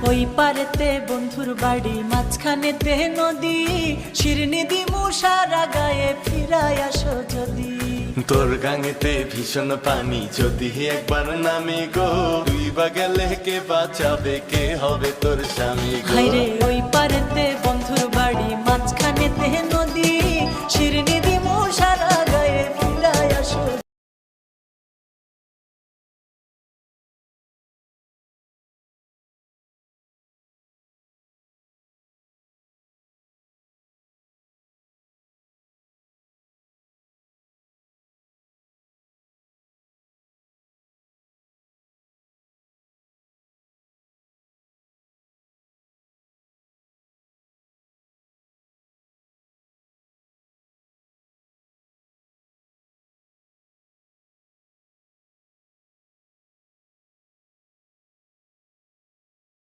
ওই পারেতে বন্ধুর বাড়ি, মাঝখানেতে নদী, শিরনি দিমু সারা গায়ে, ফিরাই আসো যদি। তোর গাঙেতে ভীষণ পানি, যদি একবার নামি গো, তুই বা গেলে কে বাঁচাবে, কে হবে তোর স্বামী গো। হায়রে ওই পারেতে বন্ধুর বাড়ি, মাঝখানে